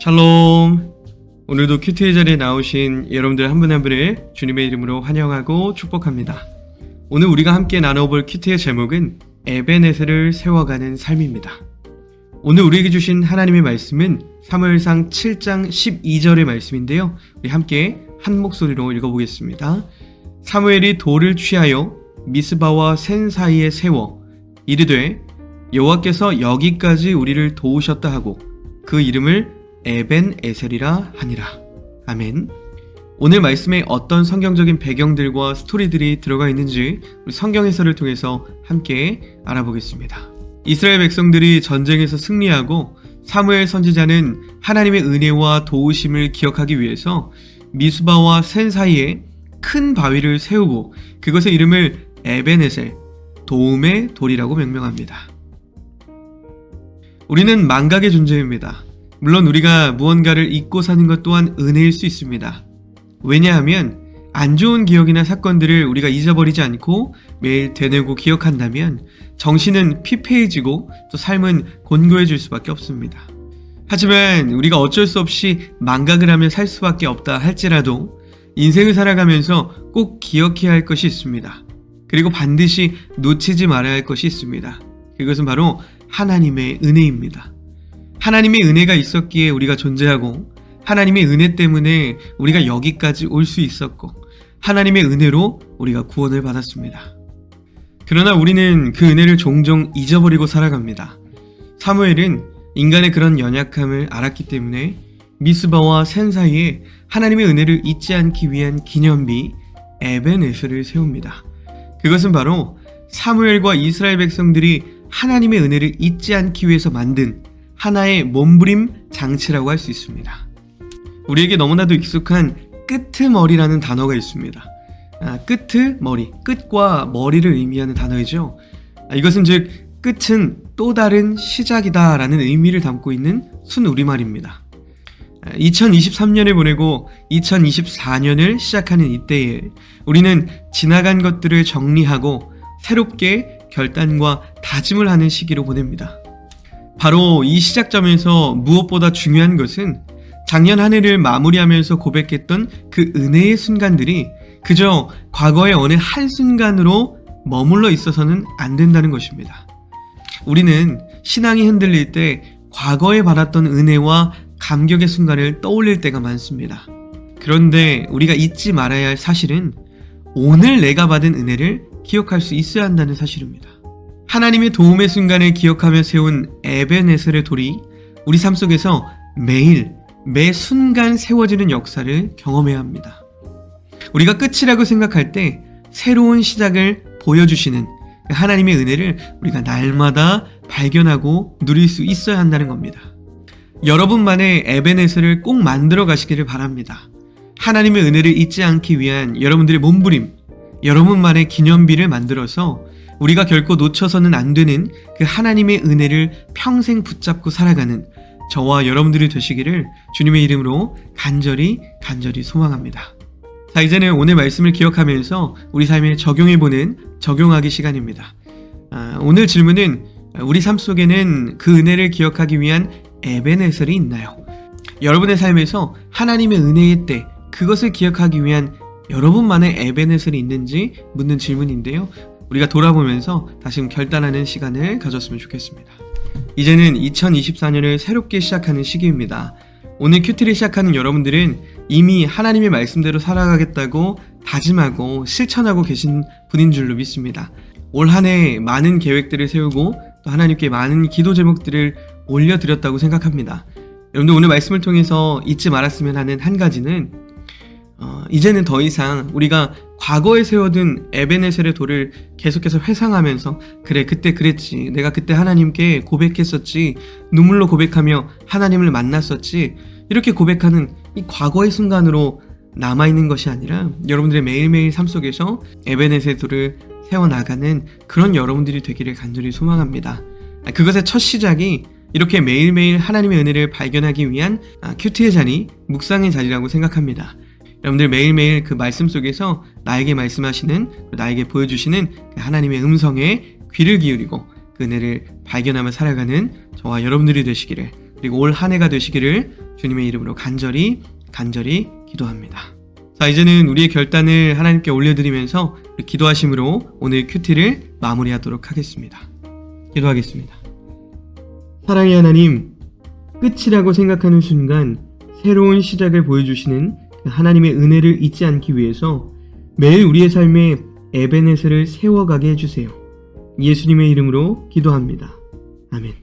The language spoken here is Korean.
샬롬. 오늘도 큐티의 자리에 나오신 여러분들 한 분 한 분을 주님의 이름으로 환영하고 축복합니다. 오늘 우리가 함께 나눠볼 큐티의 제목은 에베네셀을 세워가는 삶입니다. 오늘 우리에게 주신 하나님의 말씀은 사무엘상 7장 12절의 말씀인데요. 우리 함께 한 목소리로 읽어보겠습니다. 사무엘이 돌을 취하여 미스바와 센 사이에 세워 이르되 여호와께서 여기까지 우리를 도우셨다 하고 그 이름을 에벤에셀이라 하니라. 아멘. 오늘 말씀에 어떤 성경적인 배경들과 스토리들이 들어가 있는지 우리 성경 해설을 통해서 함께 알아보겠습니다. 이스라엘 백성들이 전쟁에서 승리하고 사무엘 선지자는 하나님의 은혜와 도우심을 기억하기 위해서 미스바와 센 사이에 큰 바위를 세우고 그것의 이름을 에벤에셀, 도움의 돌이라고 명명합니다. 우리는 망각의 존재입니다. 물론 우리가 무언가를 잊고 사는 것 또한 은혜일 수 있습니다. 왜냐하면 안 좋은 기억이나 사건들을 우리가 잊어버리지 않고 매일 되뇌고 기억한다면 정신은 피폐해지고 또 삶은 곤고해질 수밖에 없습니다. 하지만 우리가 어쩔 수 없이 망각을 하며 살 수밖에 없다 할지라도 인생을 살아가면서 꼭 기억해야 할 것이 있습니다. 그리고 반드시 놓치지 말아야 할 것이 있습니다. 그것은 바로 하나님의 은혜입니다. 하나님의 은혜가 있었기에 우리가 존재하고 하나님의 은혜 때문에 우리가 여기까지 올 수 있었고 하나님의 은혜로 우리가 구원을 받았습니다. 그러나 우리는 그 은혜를 종종 잊어버리고 살아갑니다. 사무엘은 인간의 그런 연약함을 알았기 때문에 미스바와 센 사이에 하나님의 은혜를 잊지 않기 위한 기념비 에벤에셀을 세웁니다. 그것은 바로 사무엘과 이스라엘 백성들이 하나님의 은혜를 잊지 않기 위해서 만든 하나의 몸부림 장치라고 할 수 있습니다. 우리에게 너무나도 익숙한 끄트머리라는 단어가 있습니다. 끄트머리, 끝과 머리를 의미하는 단어이죠. 이것은 즉 끝은 또 다른 시작이다 라는 의미를 담고 있는 순우리말입니다. 2023년을 보내고 2024년을 시작하는 이때에 우리는 지나간 것들을 정리하고 새롭게 결단과 다짐을 하는 시기로 보냅니다. 바로 이 시작점에서 무엇보다 중요한 것은 작년 한 해를 마무리하면서 고백했던 그 은혜의 순간들이 그저 과거의 어느 한순간으로 머물러 있어서는 안 된다는 것입니다. 우리는 신앙이 흔들릴 때 과거에 받았던 은혜와 감격의 순간을 떠올릴 때가 많습니다. 그런데 우리가 잊지 말아야 할 사실은 오늘 내가 받은 은혜를 기억할 수 있어야 한다는 사실입니다. 하나님의 도움의 순간을 기억하며 세운 에벤에셀의 돌이 우리 삶 속에서 매일 매 순간 세워지는 역사를 경험해야 합니다. 우리가 끝이라고 생각할 때 새로운 시작을 보여주시는 하나님의 은혜를 우리가 날마다 발견하고 누릴 수 있어야 한다는 겁니다. 여러분만의 에벤에셀을 꼭 만들어 가시기를 바랍니다. 하나님의 은혜를 잊지 않기 위한 여러분들의 몸부림, 여러분만의 기념비를 만들어서 우리가 결코 놓쳐서는 안 되는 그 하나님의 은혜를 평생 붙잡고 살아가는 저와 여러분들이 되시기를 주님의 이름으로 간절히 소망합니다. 자, 이제는 오늘 말씀을 기억하면서 우리 삶에 적용해보는 적용하기 시간입니다. 오늘 질문은 우리 삶 속에는 그 은혜를 기억하기 위한 에벤에셀이 있나요? 여러분의 삶에서 하나님의 은혜의 때 그것을 기억하기 위한 여러분만의 에벤에셀이 있는지 묻는 질문인데요. 우리가 돌아보면서 다시 결단하는 시간을 가졌으면 좋겠습니다. 이제는 2024년을 새롭게 시작하는 시기입니다. 오늘 큐티를 시작하는 여러분들은 이미 하나님의 말씀대로 살아가겠다고 다짐하고 실천하고 계신 분인 줄로 믿습니다. 올 한 해 많은 계획들을 세우고 또 하나님께 많은 기도 제목들을 올려드렸다고 생각합니다. 여러분들 오늘 말씀을 통해서 잊지 말았으면 하는 한 가지는 이제는 더 이상 우리가 과거에 세워둔 에벤에셀의 돌을 계속해서 회상하면서 그래 그때 그랬지, 내가 그때 하나님께 고백했었지, 눈물로 고백하며 하나님을 만났었지, 이렇게 고백하는 이 과거의 순간으로 남아있는 것이 아니라 여러분들의 매일매일 삶 속에서 에벤에셀의 돌을 세워나가는 그런 여러분들이 되기를 간절히 소망합니다. 그것의 첫 시작이 이렇게 매일매일 하나님의 은혜를 발견하기 위한 큐티의 자리, 묵상의 자리라고 생각합니다. 여러분들 매일매일 그 말씀 속에서 나에게 말씀하시는, 나에게 보여주시는 그 하나님의 음성에 귀를 기울이고 그 은혜를 발견하며 살아가는 저와 여러분들이 되시기를 그리고 올 한 해가 되시기를 주님의 이름으로 간절히 기도합니다. 자, 이제는 우리의 결단을 하나님께 올려드리면서 우리 기도하심으로 오늘 큐티를 마무리하도록 하겠습니다. 기도하겠습니다. 사랑의 하나님, 끝이라고 생각하는 순간 새로운 시작을 보여주시는 하나님의 은혜를 잊지 않기 위해서 매일 우리의 삶에 에베네셀을 세워가게 해주세요. 예수님의 이름으로 기도합니다. 아멘.